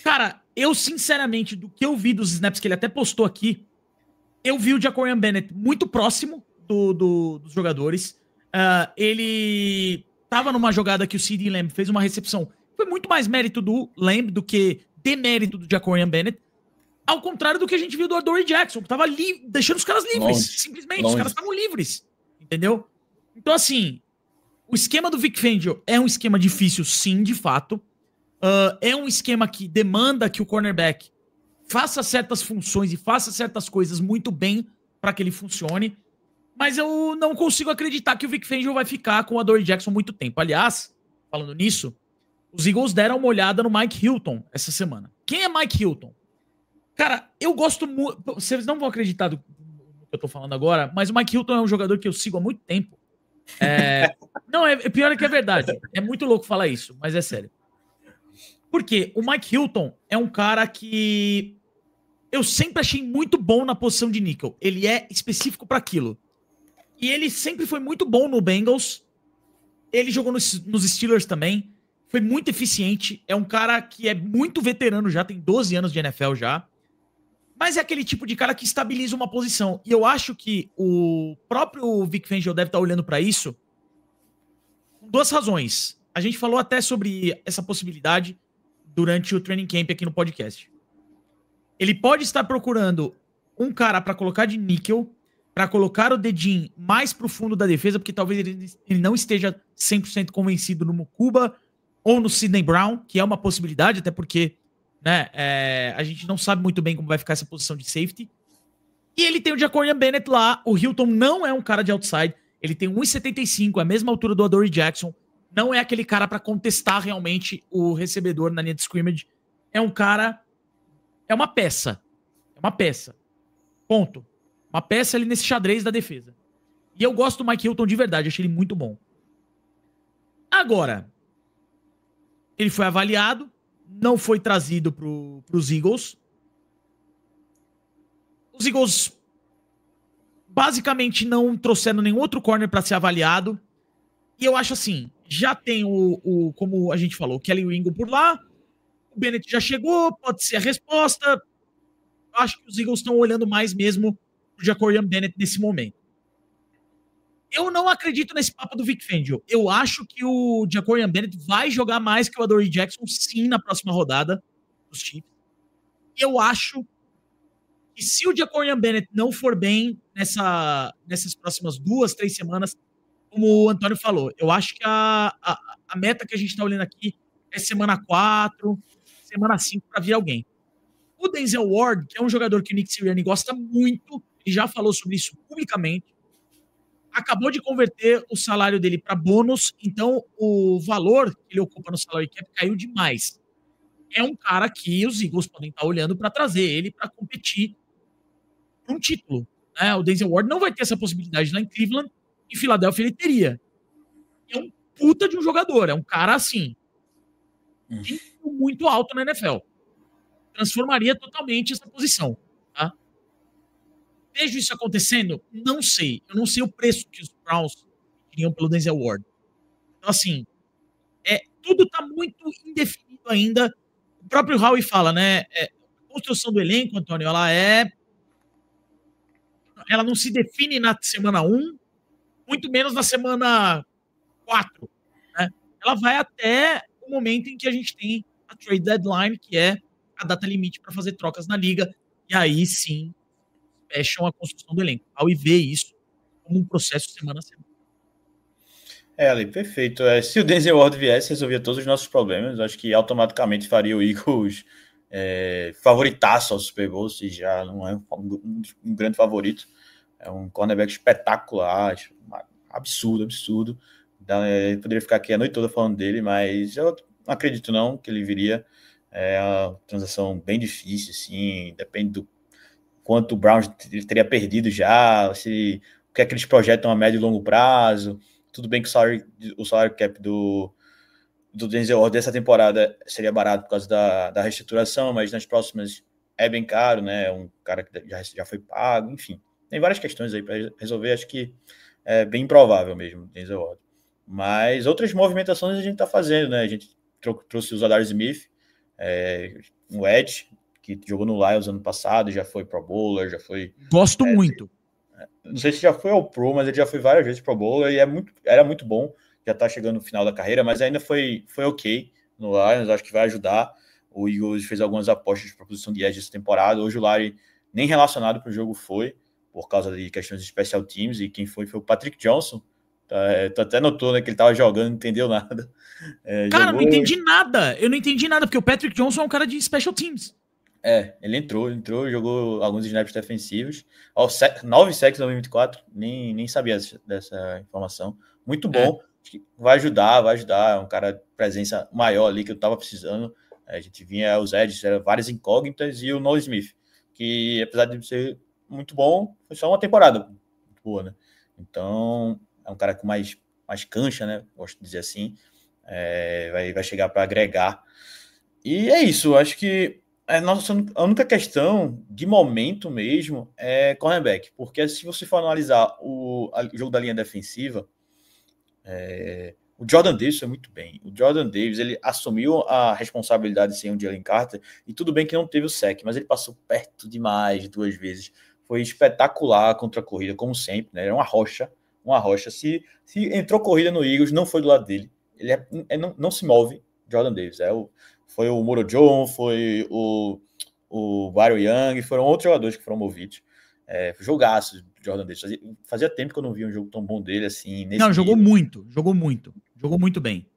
Cara, eu sinceramente, do que eu vi dos snaps que ele até postou aqui, eu vi o Jacory Bennett muito próximo dos jogadores. Ele tava numa jogada que o CeeDee Lamb fez uma recepção. Foi muito mais mérito do Lamb do que demérito do Jacory Bennett. Ao contrário do que a gente viu do Adore Jackson, que tava ali deixando os caras livres. Simplesmente, os caras estavam livres. Entendeu? Então, assim, o esquema do Vic Fangio é um esquema difícil, sim, de fato. É um esquema que demanda que o cornerback faça certas funções e faça certas coisas muito bem para que ele funcione. Mas eu não consigo acreditar que o Vic Fangio vai ficar com o Adore Jackson muito tempo. Aliás, falando nisso, os Eagles deram uma olhada no Mike Hilton essa semana. Quem é Mike Hilton? Cara, eu gosto muito... Vocês não vão acreditar do que eu tô falando agora, mas o Mike Hilton é um jogador que eu sigo há muito tempo. Não, pior que é verdade. É muito louco falar isso, mas é sério. Porque o Mike Hilton é um cara que eu sempre achei muito bom na posição de níquel. Ele é específico para aquilo. E ele sempre foi muito bom no Bengals. Ele jogou nos Steelers também. Foi muito eficiente. É um cara que é muito veterano já, tem 12 anos de NFL já. Mas é aquele tipo de cara que estabiliza uma posição. E eu acho que o próprio Vic Fangio deve estar olhando para isso com 2 razões. A gente falou até sobre essa possibilidade durante o training camp aqui no podcast. Ele pode estar procurando um cara para colocar de níquel, para colocar o dedinho mais pro fundo da defesa, porque talvez ele não esteja 100% convencido no Mukuba ou no Sidney Brown, que é uma possibilidade, até porque, né, a gente não sabe muito bem como vai ficar essa posição de safety. E ele tem o Jacory Bennett lá. O Hilton não é um cara de outside. Ele tem 1,75, a mesma altura do Adore Jackson. Não é aquele cara para contestar realmente o recebedor na linha de scrimmage. É um cara... É uma peça. É uma peça. Ponto. Uma peça ali nesse xadrez da defesa. E eu gosto do Mike Hilton de verdade. Achei ele muito bom. Agora, Ele foi avaliado, não foi trazido para os Eagles. Os Eagles basicamente não trouxeram nenhum outro corner para ser avaliado. E eu acho assim, já tem como a gente falou, o Kelly Ringo por lá, o Bennett já chegou, pode ser a resposta. Eu acho que os Eagles estão olhando mais mesmo pro Jacorian Bennett nesse momento. Eu não acredito nesse papo do Vic Fangio. Eu acho que o Jacorian Bennett vai jogar mais que o Adoree Jackson, sim, na próxima rodada dos Chiefs. Eu acho que se o Jacorian Bennett não for bem nessas próximas 2, 3 semanas, como o Antônio falou, eu acho que a meta que a gente está olhando aqui é semana 4, semana 5 para vir alguém. O Denzel Ward, que é um jogador que o Nick Sirianni gosta muito, e já falou sobre isso publicamente, acabou de converter o salário dele para bônus, então o valor que ele ocupa no salary cap caiu demais. É um cara que os Eagles podem estar olhando para trazer ele para competir por um título. Né? O Denzel Ward não vai ter essa possibilidade lá em Cleveland, em Filadélfia ele teria. É um puta de um jogador, é um cara assim, muito alto na NFL. Transformaria totalmente essa posição. Tá? Vejo isso acontecendo? Não sei. Eu não sei o preço que os Browns queriam pelo Denzel Ward. Então, assim, tudo está muito indefinido ainda. O próprio Howie fala, né? A construção do elenco, Antônio, ela não se define na semana 1, muito menos na semana 4. Né? Ela vai até o momento em que a gente tem a trade deadline, que é a data limite para fazer trocas na liga. E aí sim fecham a construção do elenco. Howie vê isso como um processo semana a semana. Ali, perfeito. Se o Denzel Ward viesse, resolvia todos os nossos problemas. Acho que automaticamente faria o Eagles favoritaço ao Super Bowl, se já não é um grande favorito. É um cornerback espetacular, absurdo. Poderia ficar aqui a noite toda falando dele, mas eu não acredito não que ele viria. É uma transação bem difícil, assim, depende do quanto o Browns teria perdido já, se o que é que eles projetam a médio e longo prazo. Tudo bem que o salário cap do Denzel Ward dessa temporada seria barato por causa da reestruturação, mas nas próximas é bem caro, né? É um cara que já foi pago, enfim. Tem várias questões aí para resolver, acho que é bem improvável mesmo, Denzel Ward. Mas outras movimentações a gente está fazendo, né? A gente trouxe o Zadar Smith, um Edge, que jogou no Lions ano passado, já foi Pro Bowler, já foi... Gosto muito. Não sei se já foi ao Pro, mas ele já foi várias vezes Pro Bowler e era muito bom. Já tá chegando no final da carreira, mas ainda foi ok no Lions, acho que vai ajudar. O Eagles fez algumas apostas para a posição de edge essa temporada. Hoje o Larry nem relacionado para o jogo foi, por causa de questões de special teams, e quem foi o Patrick Johnson. Tu até notou, né, que ele tava jogando, não entendeu nada. Cara, não entendi nada. Eu não entendi nada, porque o Patrick Johnson é um cara de special teams. Ele entrou, jogou alguns snaps defensivos. 9 sacks em 2024, nem sabia dessa informação. Muito bom, vai ajudar, é um cara de presença maior ali que eu tava precisando. A gente vinha os edges, eram várias incógnitas, e o Noah Smith, que apesar de ser muito bom, foi só uma temporada muito boa, né? Então, é um cara com mais cancha, né? Gosto de dizer assim. Vai chegar para agregar. E é isso, acho que a única questão de momento mesmo é cornerback, porque se você for analisar o jogo da linha defensiva, o Jordan Davis foi muito bem. O Jordan Davis, ele assumiu a responsabilidade sem o Jalen Carter, e tudo bem que não teve o sec, mas ele passou perto demais 2 vezes. Foi espetacular contra a corrida, como sempre, né? Era uma rocha. Se entrou corrida no Eagles, não foi do lado dele. Ele não se move, Jordan Davis. Foi o Moro John, foi o Byron Young, foram outros jogadores que foram movidos. Jogaço, Jordan Davis. Fazia tempo que eu não via um jogo tão bom dele assim. Não, jogou muito. Jogou muito bem.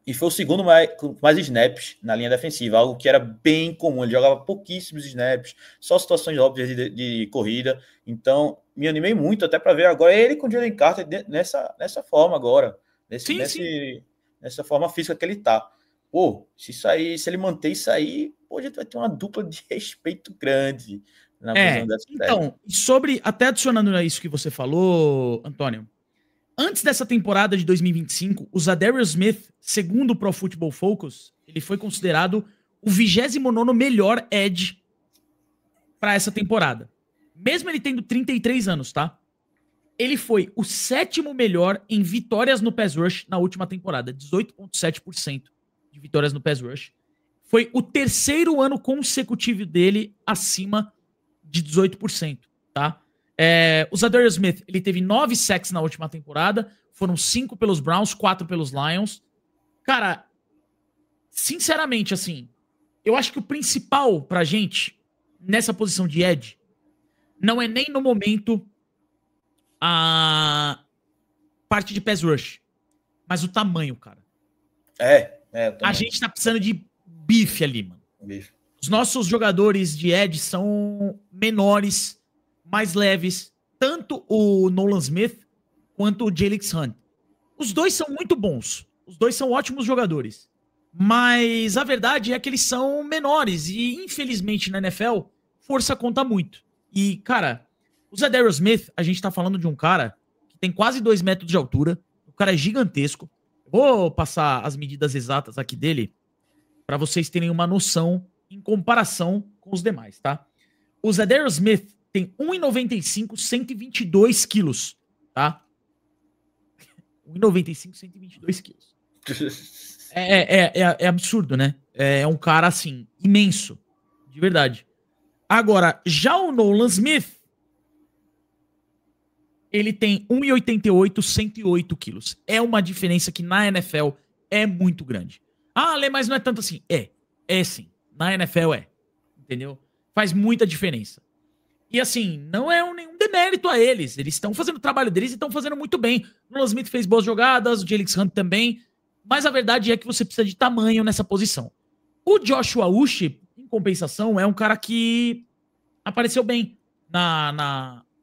E foi o segundo com mais snaps na linha defensiva, algo que era bem comum. Ele jogava pouquíssimos snaps, só situações óbvias de corrida. Então, me animei muito até para ver agora ele com o Jalen Carter nessa forma agora. Nessa forma física que ele tá. Pô, se ele manter isso aí, a gente vai ter uma dupla de respeito grande na visão dessa. Então, até adicionando a isso que você falou, Antônio, Antes dessa temporada de 2025, o Zadarius Smith, segundo o Pro Football Focus, ele foi considerado o 29º melhor edge para essa temporada. Mesmo ele tendo 33 anos, tá? Ele foi o 7º melhor em vitórias no pass rush na última temporada. 18,7% de vitórias no pass rush. Foi o 3º ano consecutivo dele acima de 18%, tá? O Zadarius Smith, ele teve 9 sacks na última temporada. Foram 5 pelos Browns, 4 pelos Lions. Cara, sinceramente, assim, eu acho que o principal pra gente nessa posição de edge não é nem no momento a parte de pass rush, mas o tamanho, cara. A gente tá precisando de bife ali, mano. Bife. Os nossos jogadores de edge são menores, mais leves, tanto o Nolan Smith quanto o Jalix Hunt. Os dois são muito bons, os dois são ótimos jogadores, mas a verdade é que eles são menores e, infelizmente, na NFL, força conta muito. E, cara, o Zadarius Smith, a gente tá falando de um cara que tem quase 2 metros de altura, o cara é gigantesco. Vou passar as medidas exatas aqui dele para vocês terem uma noção em comparação com os demais, tá? O Zadarius Smith tem 1,95, 122 quilos, tá? 1,95, 122 quilos. É absurdo, né? É um cara, assim, imenso. De verdade. Agora, já o Nolan Smith, ele tem 1,88, 108 quilos. É uma diferença que na NFL é muito grande. Ah, Lê, mas não é tanto assim. É sim. Na NFL entendeu? Faz muita diferença. E assim, não é nenhum demérito a eles. Eles estão fazendo o trabalho deles e estão fazendo muito bem. O Nolan Smith fez boas jogadas, o Jalix Hunt também. Mas a verdade é que você precisa de tamanho nessa posição. O Joshua Uche, em compensação, é um cara que apareceu bem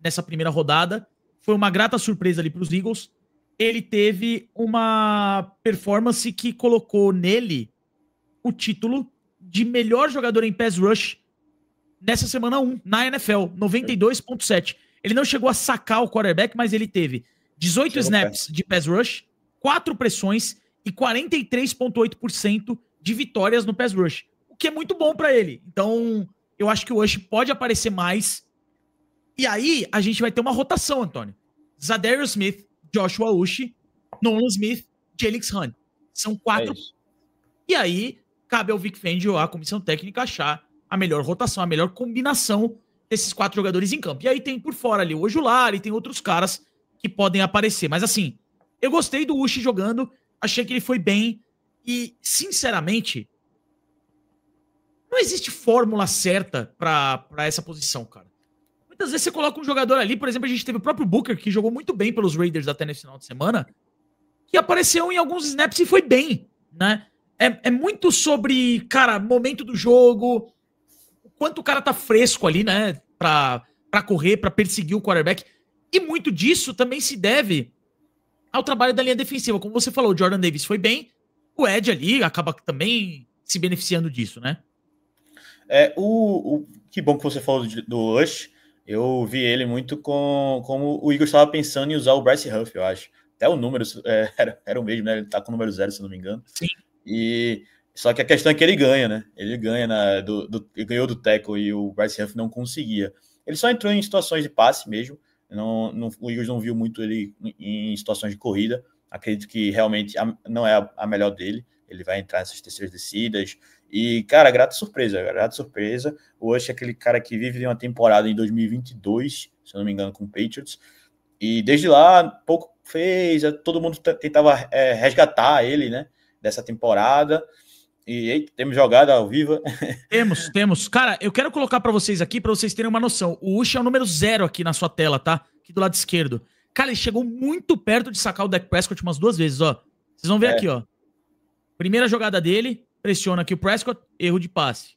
nessa primeira rodada. Foi uma grata surpresa ali para os Eagles. Ele teve uma performance que colocou nele o título de melhor jogador em pass rush nessa semana 1, na NFL, 92,7. Ele não chegou a sacar o quarterback, mas ele teve 18 snaps de pass rush, 4 pressões e 43,8% de vitórias no pass rush, o que é muito bom para ele. Então, eu acho que o Uche pode aparecer mais. E aí, a gente vai ter uma rotação, Antônio. Zadarius Smith, Joshua Uche, Nolan Smith, Jalix Hunt. São 4. E aí, cabe ao Vic Fangio, a comissão técnica, achar a melhor rotação, a melhor combinação desses 4 jogadores em campo. E aí tem por fora ali o Ojulari, tem outros caras que podem aparecer. Mas assim, eu gostei do Uche jogando, achei que ele foi bem. E, sinceramente, não existe fórmula certa pra essa posição, cara. Muitas vezes você coloca um jogador ali, por exemplo, a gente teve o próprio Booker, que jogou muito bem pelos Raiders até nesse final de semana, que apareceu em alguns snaps e foi bem, né? É muito sobre, cara, momento do jogo, o quanto o cara tá fresco ali, né? Pra correr, pra perseguir o quarterback. E muito disso também se deve ao trabalho da linha defensiva. Como você falou, o Jordan Davis foi bem, o Ed ali acaba também se beneficiando disso, né? Que bom que você falou do Uche. Eu vi ele muito como o Eagles estava pensando em usar o Bryce Huff, eu acho. Até o número era o mesmo, né? Ele tá com o número 0, se não me engano. Sim. Só que a questão é que ele ganha, né? Ele ganha ele ganhou do tackle e o Bryce Huff não conseguia. Ele só entrou em situações de passe mesmo. O Eagles não viu muito ele em situações de corrida. Acredito que realmente não é a melhor dele. Ele vai entrar nessas terceiras descidas. E, cara, grata surpresa. O Uche é aquele cara que vive uma temporada em 2022, se eu não me engano, com o Patriots. E desde lá, pouco fez. Todo mundo tentava resgatar ele, né? Dessa temporada. E temos jogada ao vivo. Temos. Cara, eu quero colocar pra vocês aqui, pra vocês terem uma noção. O Uche é o número 0 aqui na sua tela, tá? Aqui do lado esquerdo. Cara, ele chegou muito perto de sacar o Dak Prescott umas 2 vezes, ó. Vocês vão ver aqui, ó. Primeira jogada dele, pressiona aqui o Prescott, erro de passe.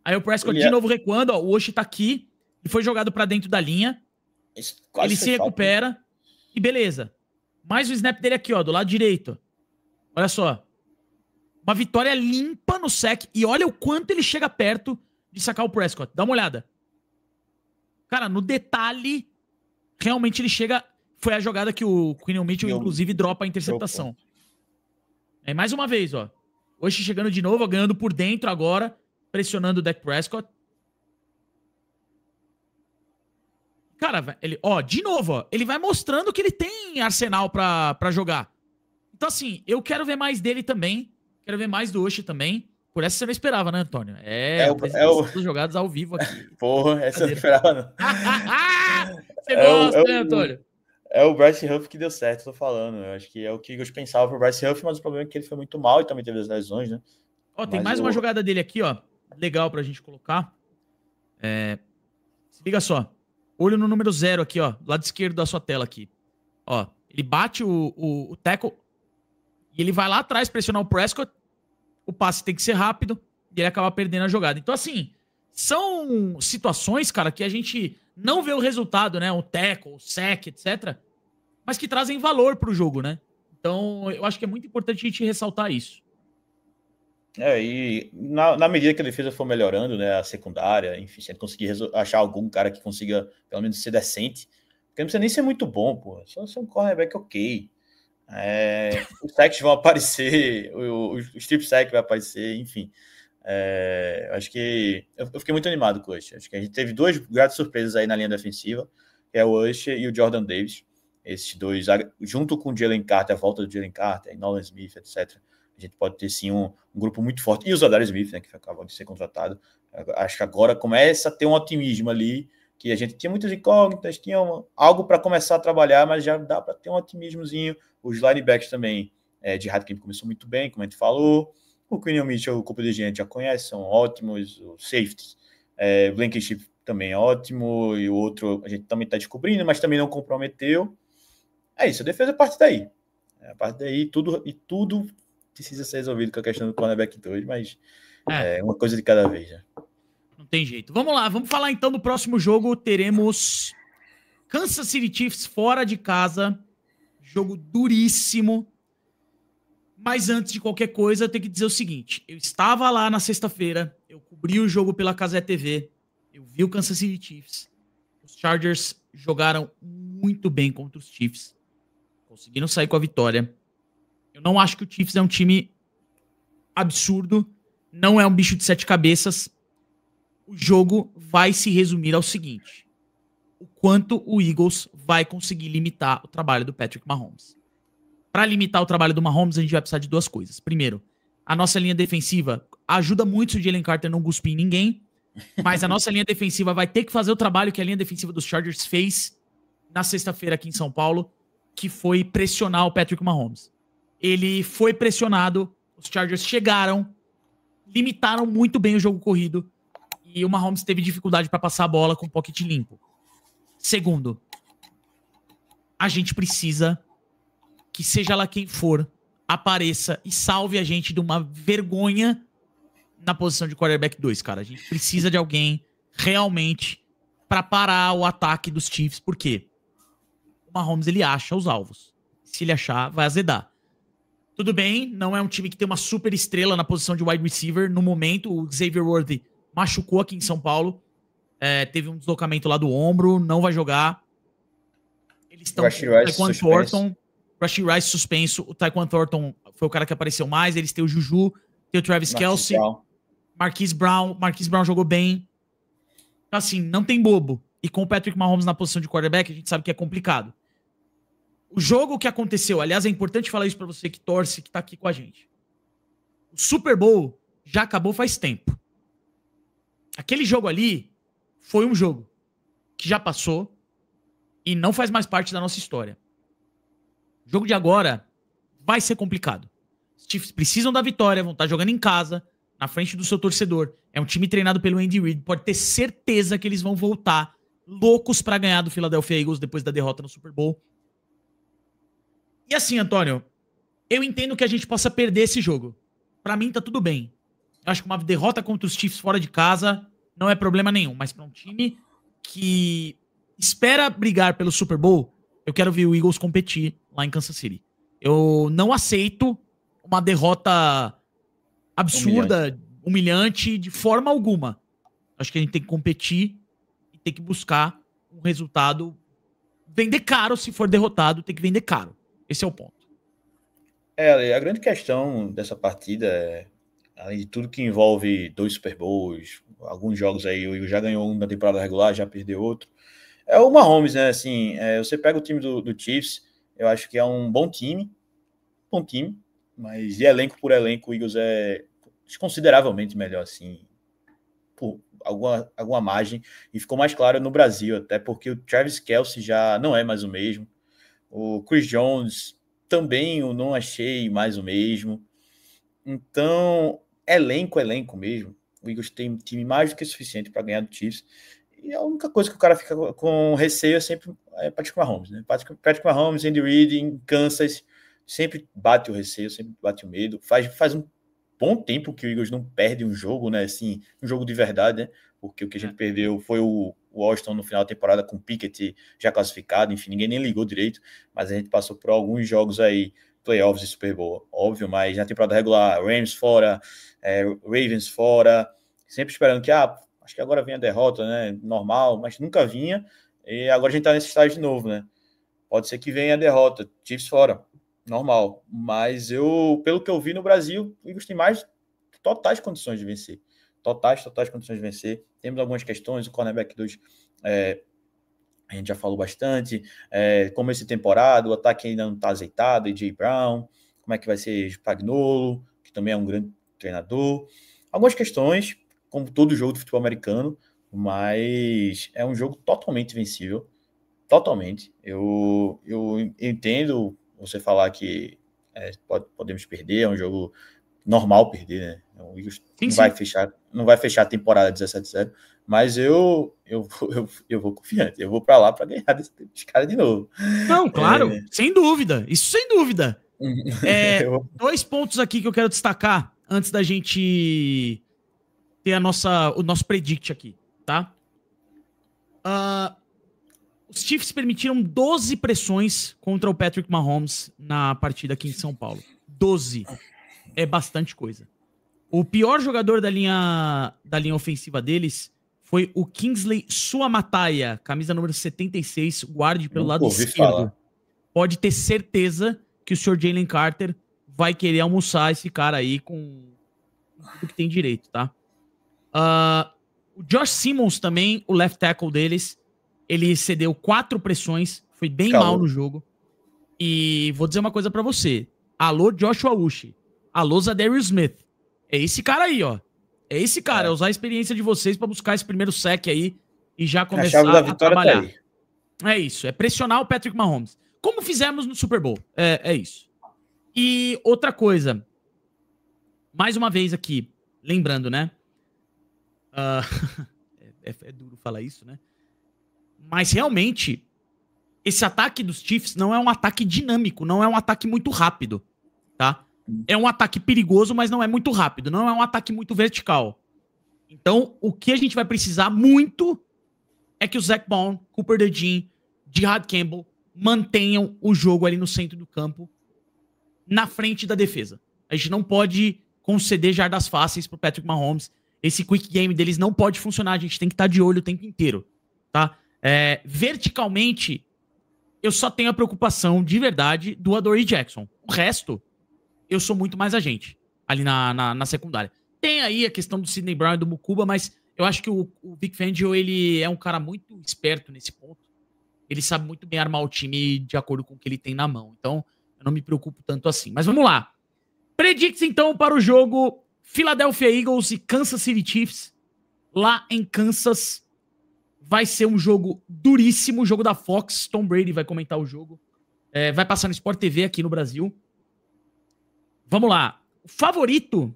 Aí o Prescott de novo recuando, ó. O Uche tá aqui e foi jogado pra dentro da linha. Ele se recupera e beleza. Mais o snap dele aqui, ó, do lado direito. Olha só. Uma vitória limpa no sack. E olha o quanto ele chega perto de sacar o Prescott. Dá uma olhada. Cara, no detalhe, realmente ele chega... foi a jogada que o Quinn Mitchell, inclusive, dropa a interceptação. Mais uma vez, ó. Hoje chegando de novo, ó, ganhando por dentro agora, pressionando o Dak Prescott. Cara, ele, ó, de novo, ó, ele vai mostrando que ele tem arsenal pra jogar. Então, assim, eu quero ver mais dele também. Quero ver mais do Osh também. Por essa você não esperava, né, Antônio? Dos jogadas ao vivo aqui. Porra, essa eu não esperava, não. Você gosta, né, Antônio? É o Bryce Huff que deu certo, tô falando. Eu acho que é o que eu pensava pro Bryce Huff, mas o problema é que ele foi muito mal e também teve as lesões, né? Ó, tem mais uma jogada dele aqui, ó. Legal pra gente colocar. Se liga só. Olho no número 0 aqui, ó. Do lado esquerdo da sua tela aqui. Ó, ele bate o tackle e ele vai lá atrás pressionar o Prescott. O passe tem que ser rápido e ele acaba perdendo a jogada. Então, assim, são situações, cara, que a gente não vê o resultado, né? O tackle, o sack, etc. Mas que trazem valor pro jogo, né? Então, eu acho que é muito importante a gente ressaltar isso. E na medida que a defesa for melhorando, né, a secundária, enfim, se a gente conseguir achar algum cara que consiga, pelo menos, ser decente, porque não precisa nem ser muito bom, pô, só ser um cornerback ok. Os sacks vão aparecer, o strip sack vai aparecer, enfim. Acho que eu fiquei muito animado com o Usher. Acho que a gente teve duas grandes surpresas aí na linha defensiva, que é o Usher e o Jordan Davis. Esses dois, junto com o Jalen Carter, a volta do Jalen Carter, Nolan Smith, etc., a gente pode ter sim um grupo muito forte. E o Zadarius Smith, né, que acabou de ser contratado. Acho que agora começa a ter um otimismo ali, que a gente tinha muitas incógnitas, tinha algo para começar a trabalhar, mas já dá para ter um otimismozinho. Os linebackers também, de Radcliffe começou muito bem, como a gente falou. O Quinn Mitchell, o Copa de gente já conhece, são ótimos. Os safeties, o Blankenship também é ótimo, e o outro a gente também está descobrindo, mas também não comprometeu. É isso, a defesa parte daí. A partir daí, tudo precisa ser resolvido com a questão do cornerback 2, mas é uma coisa de cada vez. Né? Não tem jeito. Vamos lá, vamos falar então do próximo jogo. Teremos Kansas City Chiefs fora de casa. Jogo duríssimo. Mas antes de qualquer coisa, eu tenho que dizer o seguinte. Eu estava lá na sexta-feira, eu cobri o jogo pela Cazé TV, eu vi o Kansas City Chiefs. Os Chargers jogaram muito bem contra os Chiefs. Conseguiram sair com a vitória. Eu não acho que o Chiefs é um time absurdo. Não é um bicho de 7 cabeças. O jogo vai se resumir ao seguinte. O quanto o Eagles vai conseguir limitar o trabalho do Patrick Mahomes. Para limitar o trabalho do Mahomes, a gente vai precisar de duas coisas. Primeiro, a nossa linha defensiva ajuda muito se o Jalen Carter não cuspir em ninguém, mas a nossa linha defensiva vai ter que fazer o trabalho que a linha defensiva dos Chargers fez na sexta-feira aqui em São Paulo, que foi pressionar o Patrick Mahomes. Ele foi pressionado, os Chargers chegaram, limitaram muito bem o jogo corrido e o Mahomes teve dificuldade para passar a bola com o pocket limpo. Segundo, a gente precisa que seja lá quem for, apareça e salve a gente de uma vergonha na posição de quarterback 2, cara. A gente precisa de alguém realmente para parar o ataque dos Chiefs, por quê? O Mahomes, ele acha os alvos. Se ele achar, vai azedar. Tudo bem, não é um time que tem uma super estrela na posição de wide receiver. No momento, o Xavier Worthy machucou aqui em São Paulo. Teve um deslocamento lá do ombro, não vai jogar. Eles estão com o Tyquan Thornton. Rashee Rice suspenso. O Tyquan Thornton foi o cara que apareceu mais. Eles têm o Juju, tem o Travis Kelce, Marquise Brown. Marquise Brown jogou bem. Assim, não tem bobo. E com o Patrick Mahomes na posição de quarterback, a gente sabe que é complicado. O jogo que aconteceu, aliás, é importante falar isso pra você que torce, que tá aqui com a gente. O Super Bowl já acabou faz tempo. Aquele jogo ali foi um jogo que já passou e não faz mais parte da nossa história. O jogo de agora vai ser complicado. Os Chiefs precisam da vitória, vão estar jogando em casa, na frente do seu torcedor. É um time treinado pelo Andy Reid. Pode ter certeza que eles vão voltar loucos pra ganhar do Philadelphia Eagles depois da derrota no Super Bowl. E assim, Antônio, eu entendo que a gente possa perder esse jogo. Pra mim tá tudo bem. Eu acho que uma derrota contra os Chiefs fora de casa não é problema nenhum. Mas pra um time que espera brigar pelo Super Bowl, eu quero ver o Eagles competir lá em Kansas City. Eu não aceito uma derrota absurda, humilhante de forma alguma. Acho que a gente tem que competir e tem que buscar um resultado vender caro se for derrotado, tem que vender caro. Esse é o ponto. A grande questão dessa partida é, além de tudo que envolve 2 Super Bowls, alguns jogos aí, o Eagles já ganhou um na temporada regular, já perdeu outro, é o Mahomes, né? Assim, você pega o time do Chiefs, eu acho que é um bom time, mas de elenco por elenco, o Eagles é desconsideravelmente melhor, assim, por alguma margem, e ficou mais claro no Brasil, até porque o Travis Kelce já não é mais o mesmo, o Chris Jones também eu não achei mais o mesmo, então, elenco mesmo, o Eagles tem um time mais do que suficiente para ganhar do Chiefs, e a única coisa que o cara fica com receio é sempre Patrick Mahomes, né? Patrick Mahomes, Andy Reid em Kansas, sempre bate o receio, sempre bate o medo. Faz um bom tempo que o Eagles não perde um jogo, né? Assim, um jogo de verdade, né? Porque o que a gente perdeu foi o Washington no final da temporada com o Pickett já classificado, enfim, ninguém nem ligou direito, mas a gente passou por alguns jogos aí, playoffs e Super Bowl, óbvio, mas na temporada regular, Rams fora, Ravens fora, sempre esperando que, acho que agora vem a derrota, né? Normal, mas nunca vinha, e agora a gente tá nesse estágio de novo, né? Pode ser que venha a derrota, Chiefs fora, normal, mas pelo que eu vi no Brasil, o Eagles tem mais totais condições de vencer. Totais condições de vencer. Temos algumas questões, o cornerback 2, a gente já falou bastante, começo de temporada, o ataque ainda não está azeitado, AJ Brown, como é que vai ser Spagnuolo, que também é um grande treinador. Algumas questões, como todo jogo de futebol americano, mas é um jogo totalmente vencível. Totalmente. Eu entendo você falar que podemos perder, é um jogo normal perder, né? O Eagles não vai fechar a temporada 17-0, mas eu vou confiante. Eu vou para lá para ganhar desse cara de novo. Não, claro, sem dúvida. Isso sem dúvida. 2 pontos aqui que eu quero destacar antes da gente ter o nosso predict aqui, tá? Os Chiefs permitiram 12 pressões contra o Patrick Mahomes na partida aqui em São Paulo. 12. É bastante coisa. O pior jogador da linha ofensiva deles foi o Kingsley Suamataia, camisa número 76, guarde pelo lado esquerdo. Pode ter certeza que o Sr. Jalen Carter vai querer almoçar esse cara aí com tudo que tem direito, tá? O Josh Simmons também, o left tackle deles, ele cedeu 4 pressões, foi bem mal no jogo. E vou dizer uma coisa pra você. Alô, Joshua Uchi. Alô, Zadarius Smith. É esse cara aí, ó. É esse cara, usar a experiência de vocês pra buscar esse primeiro sec aí e já começar a trabalhar. Tá aí. É isso, é pressionar o Patrick Mahomes. Como fizemos no Super Bowl. É isso. E outra coisa. Mais uma vez aqui, lembrando, né? É duro falar isso, né? Mas realmente, esse ataque dos Chiefs não é um ataque dinâmico, não é um ataque muito rápido, tá? É um ataque perigoso, mas não é muito rápido, não é um ataque muito vertical. Então, o que a gente vai precisar muito é que o Zac Baun, Cooper DeJean, Jihad Campbell mantenham o jogo ali no centro do campo, na frente da defesa. A gente não pode conceder jardas fáceis pro Patrick Mahomes. Esse quick game deles não pode funcionar, a gente tem que estar de olho o tempo inteiro, tá? Verticalmente, eu só tenho a preocupação de verdade do Adoree Jackson. O resto, eu sou muito mais agente ali na secundária. Tem aí a questão do Sidney Brown e do Mukuba, mas eu acho que o Vic Fangio, ele é um cara muito esperto nesse ponto. Ele sabe muito bem armar o time de acordo com o que ele tem na mão. Então, eu não me preocupo tanto assim. Mas vamos lá. Predicts, então, para o jogo Philadelphia Eagles e Kansas City Chiefs. Lá em Kansas, vai ser um jogo duríssimo, jogo da Fox. Tom Brady vai comentar o jogo. Vai passar no Sport TV aqui no Brasil. Vamos lá. O favorito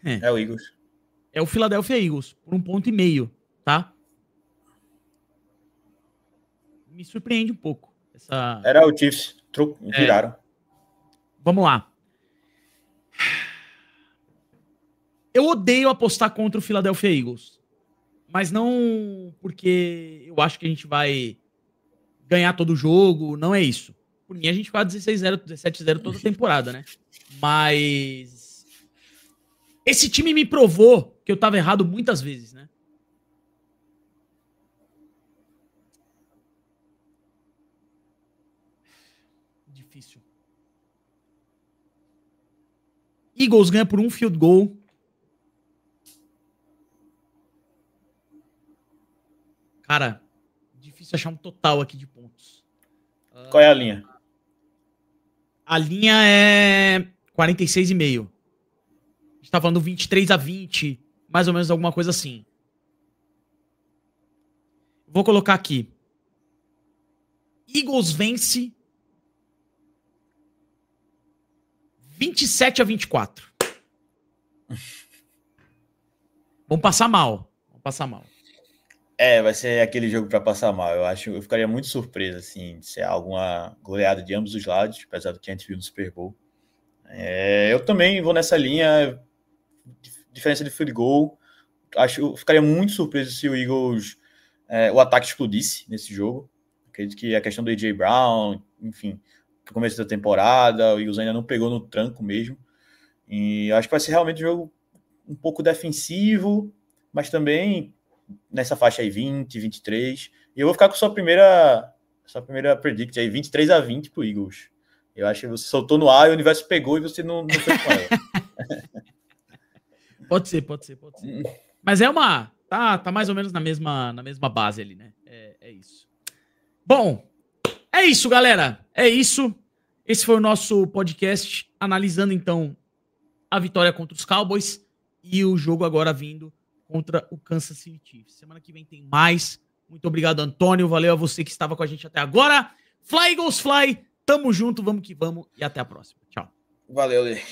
é o Eagles. É o Philadelphia Eagles, por 1,5 ponto, tá? Me surpreende um pouco. Era o Chiefs, viraram. Vamos lá. Eu odeio apostar contra o Philadelphia Eagles. Mas não porque eu acho que a gente vai ganhar todo o jogo, não é isso. Por mim, a gente vai 16-0, 17-0 toda a temporada, né? Mas esse time me provou que eu tava errado muitas vezes, né? Eagles ganha por um field goal. Cara, difícil achar um total aqui de pontos. Qual é a linha? A linha é 46,5. A gente tá falando 23-20, mais ou menos alguma coisa assim. Vou colocar aqui. Eagles vence 27-24. Vamos passar mal. Vai ser aquele jogo para passar mal. Eu ficaria muito surpreso, assim, de ser alguma goleada de ambos os lados, apesar do que a gente viu no Super Bowl. Eu também vou nessa linha, diferença de field goal. Eu ficaria muito surpreso se o Eagles, o ataque explodisse nesse jogo. Acredito que a questão do A.J. Brown, enfim, no começo da temporada, o Eagles ainda não pegou no tranco mesmo. E acho que vai ser realmente um jogo um pouco defensivo, mas também nessa faixa aí, 20, 23. E eu vou ficar com sua primeira predict aí, 23-20 pro Eagles. Eu acho que você soltou no ar e o universo pegou e você não foi com ela. Pode ser. Mas tá mais ou menos na mesma base ali, né? É isso. Bom, é isso, galera. É isso. Esse foi o nosso podcast analisando, então, a vitória contra os Cowboys e o jogo agora vindo contra o Kansas City Chiefs. Semana que vem tem mais. Muito obrigado, Antônio. Valeu a você que estava com a gente até agora. Fly, Eagles, Fly. Tamo junto, vamos que vamos. E até a próxima. Tchau. Valeu, Lê.